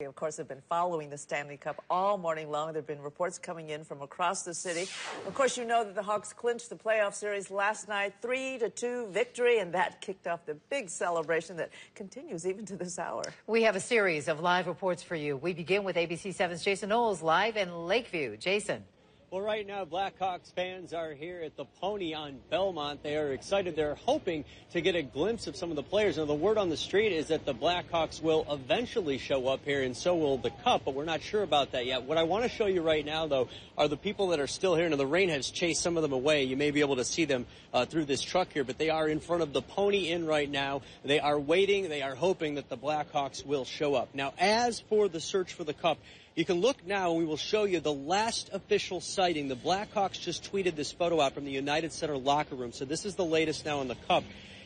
Of course, have been following the Stanley Cup all morning long. There have been reports coming in from across the city. Of course, you know that the Hawks clinched the playoff series last night, 3-2 victory, and that kicked off the big celebration that continues even to this hour. We have a series of live reports for you. We begin with ABC 7's Jason Knowles live in Lakeview. Jason. Well, right now, Blackhawks fans are here at the Pony on Belmont. They are excited. They're hoping to get a glimpse of some of the players. Now, the word on the street is that the Blackhawks will eventually show up here, and so will the Cup, but we're not sure about that yet. What I want to show you right now, though, are the people that are still here. Now, the rain has chased some of them away. You may be able to see them through this truck here, but they are in front of the Pony Inn right now. They are waiting. They are hoping that the Blackhawks will show up. Now, as for the search for the Cup, you can look now, and we will show you the last official sighting. The Blackhawks just tweeted this photo out from the United Center locker room. So this is the latest now on the Cup.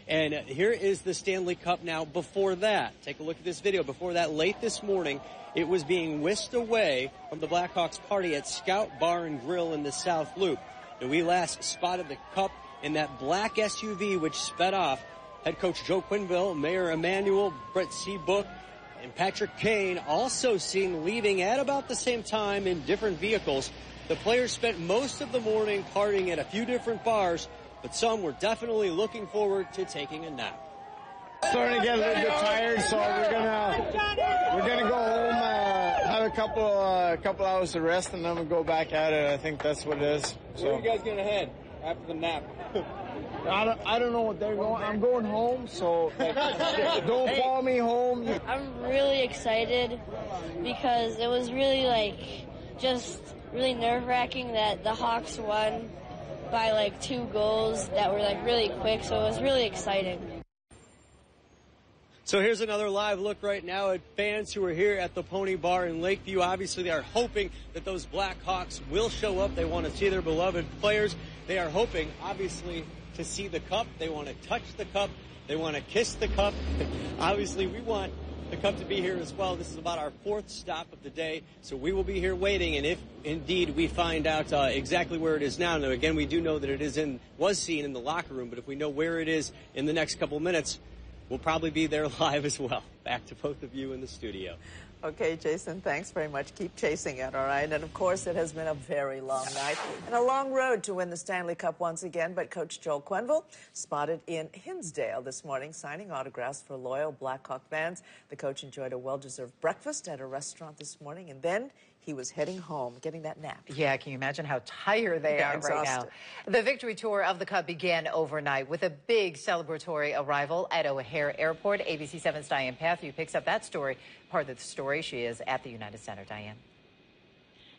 And here is the Stanley Cup now before that. Take a look at this video. Before that, late this morning, it was being whisked away from the Blackhawks party at Scout Bar and Grill in the South Loop. And we last spotted the Cup in that black SUV, which sped off. Head coach Joe Quenneville, Mayor Emanuel, Brett Seabook, and Patrick Kane also seen leaving at about the same time in different vehicles. The players spent most of the morning partying at a few different bars, but some were definitely looking forward to taking a nap. Starting to get a little bit tired, so we're gonna go home, have a couple hours of rest, and then we'll go back at it. I think that's what it is. So. Where are you guys gonna head after the nap? I don't know what they're going. I'm going home, so don't follow me home. I'm really excited because it was really just really nerve-wracking that the Hawks won by 2 goals that were really quick, so it was really exciting. So here's another live look right now at fans who are here at the Pony Bar in Lakeview. Obviously, they are hoping that those Blackhawks will show up. They want to see their beloved players. They are hoping, obviously, to see the Cup. They want to touch the Cup. They want to kiss the Cup. Obviously, we want the Cup to be here as well. This is about our 4th stop of the day, so we will be here waiting. And if indeed we find out exactly where it is now, again, we do know that it was seen in the locker room, but if we know where it is in the next couple minutes, we'll probably be there live as well. Back to both of you in the studio. Okay, Jason, thanks very much. Keep chasing it, all right? And, of course, it has been a very long night and a long road to win the Stanley Cup once again. But Coach Joel Quenneville spotted in Hinsdale this morning signing autographs for loyal Blackhawk fans. The coach enjoyed a well-deserved breakfast at a restaurant this morning, and then he was heading home, getting that nap. Yeah, can you imagine how tired they are right now? The victory tour of the Cup began overnight with a big celebratory arrival at O'Hare Airport. ABC 7's Diane Patthew picks up that story, part of the story. She is at the United Center. Diane.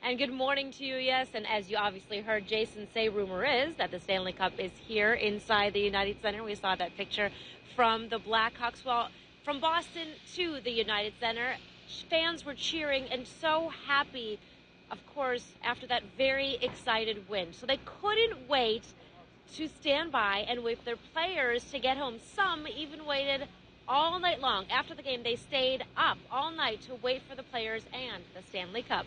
And good morning to you, yes. And as you obviously heard Jason say, rumor is that the Stanley Cup is here inside the United Center. We saw that picture from the Blackhawks. Well, from Boston to the United Center, fans were cheering and so happy, of course, after that very excited win. So they couldn't wait to stand by and wait for their players to get home. Some even waited all night long. After the game, they stayed up all night to wait for the players and the Stanley Cup.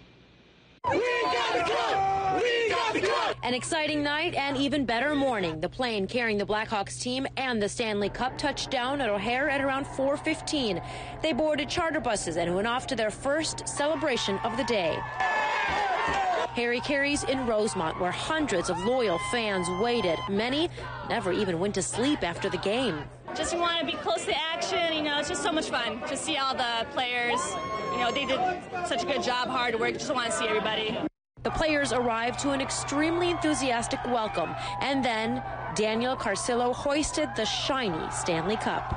We got the Cup! We got the Cup! An exciting night and even better morning. The plane carrying the Blackhawks team and the Stanley Cup touched down at O'Hare at around 4:15. They boarded charter buses and went off to their first celebration of the day. Harry Carey's in Rosemont, where hundreds of loyal fans waited. Many never even went to sleep after the game. Just want to be close to action, it's just so much fun to see all the players. They did such a good job, hard work, just want to see everybody. The players arrived to an extremely enthusiastic welcome, and then Daniel Carcillo hoisted the shiny Stanley Cup.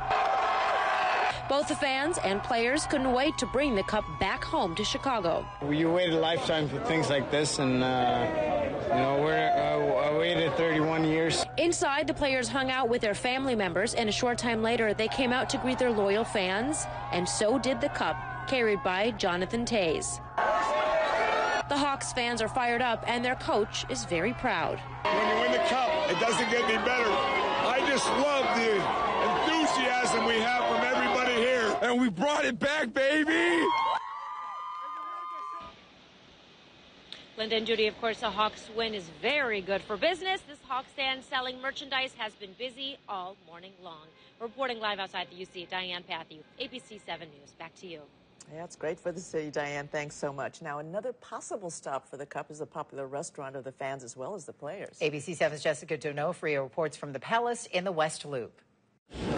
Both the fans and players couldn't wait to bring the Cup back home to Chicago. You wait a lifetime for things like this, and I waited 31 years. Inside, the players hung out with their family members, and a short time later, they came out to greet their loyal fans, and so did the Cup, carried by Jonathan Toews. The Hawks fans are fired up, and their coach is very proud. When you win the Cup, it doesn't get any better. I just love the enthusiasm we have from everybody here. And we brought it back, baby! Linda and Judy, of course, a Hawks win is very good for business. This Hawks stand selling merchandise has been busy all morning long. Reporting live outside the UC, Diane Patthew, ABC 7 News. Back to you. Yeah, it's great for the city, Diane. Thanks so much. Now, another possible stop for the Cup is a popular restaurant of the fans as well as the players. ABC 7's Jessica D'Onofrio reports from the Palace in the West Loop.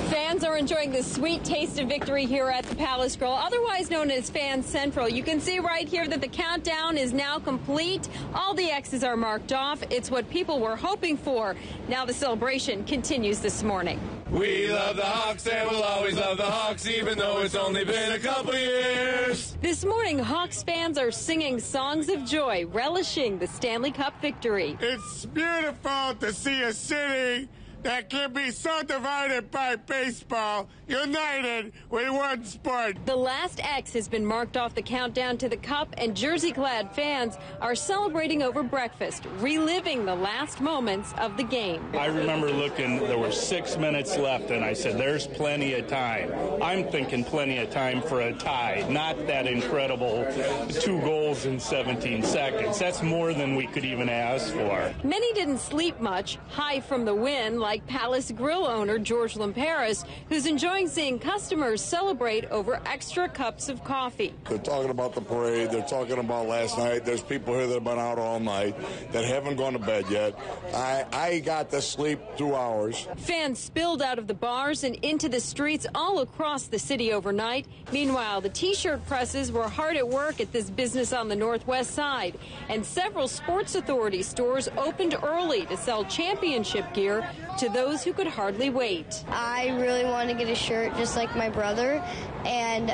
Fans are enjoying the sweet taste of victory here at the Palace Grill, otherwise known as Fan Central. You can see right here that the countdown is now complete. All the X's are marked off. It's what people were hoping for. Now the celebration continues this morning. We love the Hawks and we'll always love the Hawks, even though it's only been a couple years. This morning, Hawks fans are singing songs of joy, relishing the Stanley Cup victory. It's beautiful to see a city that can be subdivided by baseball, united with one sport. The last X has been marked off the countdown to the Cup, and jersey-clad fans are celebrating over breakfast, reliving the last moments of the game. I remember looking, there were 6 minutes left, and I said, there's plenty of time. I'm thinking plenty of time for a tie, not that incredible 2 goals in 17 seconds. That's more than we could even ask for. Many didn't sleep much, high from the win, like Palace Grill owner George Lamperis, who's enjoying seeing customers celebrate over extra cups of coffee. They're talking about the parade. They're talking about last night. There's people here that have been out all night that haven't gone to bed yet. I got to sleep 2 hours. Fans spilled out of the bars and into the streets all across the city overnight. Meanwhile, the T-shirt presses were hard at work at this business on the northwest side, and several Sports Authority stores opened early to sell championship gear to those who could hardly wait. I really want to get a shirt just like my brother, and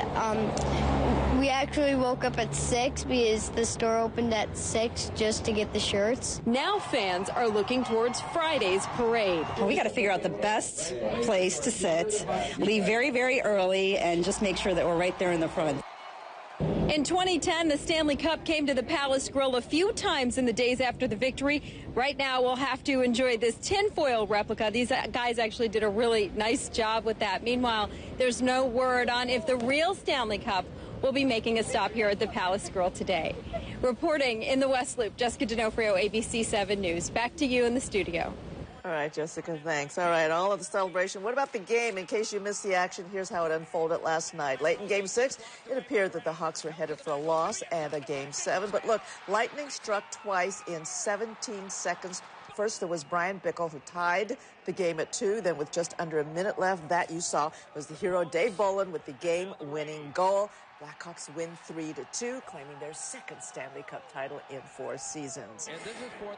we actually woke up at 6 because the store opened at 6 just to get the shirts. Now fans are looking towards Friday's parade. Well, we got to figure out the best place to sit, leave very, very early, and just make sure that we're right there in the front. In 2010, the Stanley Cup came to the Palace Grill a few times in the days after the victory. Right now, we'll have to enjoy this tinfoil replica. These guys actually did a really nice job with that. Meanwhile, there's no word on if the real Stanley Cup will be making a stop here at the Palace Grill today. Reporting in the West Loop, Jessica D'Onofrio, ABC 7 News. Back to you in the studio. All right, Jessica, thanks. All right, all of the celebration. What about the game? In case you missed the action, here's how it unfolded last night. Late in Game 6, it appeared that the Hawks were headed for a loss and a Game 7. But look, lightning struck twice in 17 seconds. First, there was Brian Bickle, who tied the game at 2. Then with just under a minute left, that you saw was the hero Dave Bolin with the game-winning goal. Blackhawks win 3-2, claiming their second Stanley Cup title in 4 seasons.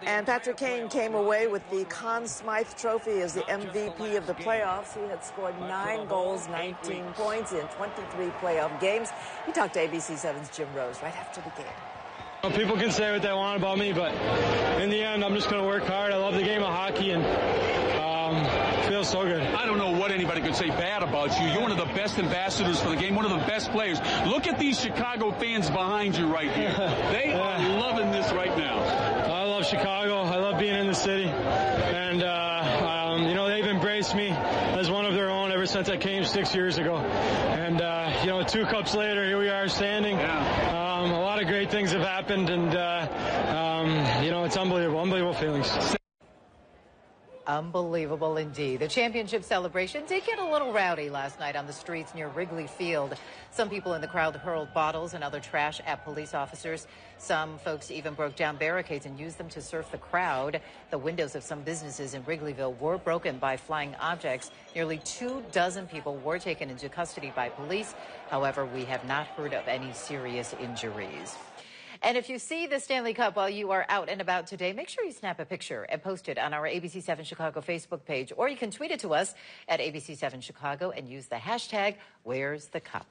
And Patrick Kane came away with the Conn Smythe Trophy as the MVP of the playoffs. He had scored 9 goals, 19 points in 23 playoff games. He talked to ABC 7's Jim Rose right after the game. People can say what they want about me, but in the end, I'm just going to work hard. I love the game of hockey, and it feels so good. I don't know what anybody could say bad about you. You're one of the best ambassadors for the game, one of the best players. Look at these Chicago fans behind you right here. They are loving this right now. I love Chicago. I love being in the city, and they've embraced me as one of their own ever since I came 6 years ago. And 2 cups later, here we are standing. Yeah. A lot of great things have happened, and it's unbelievable feelings. Unbelievable indeed. The championship celebration did get a little rowdy last night on the streets near Wrigley Field. Some people in the crowd hurled bottles and other trash at police officers. Some folks even broke down barricades and used them to surf the crowd. The windows of some businesses in Wrigleyville were broken by flying objects. Nearly 24 people were taken into custody by police. However, we have not heard of any serious injuries. And if you see the Stanley Cup while you are out and about today, make sure you snap a picture and post it on our ABC 7 Chicago Facebook page, or you can tweet it to us at ABC 7 Chicago and use the hashtag #Where'sTheCup.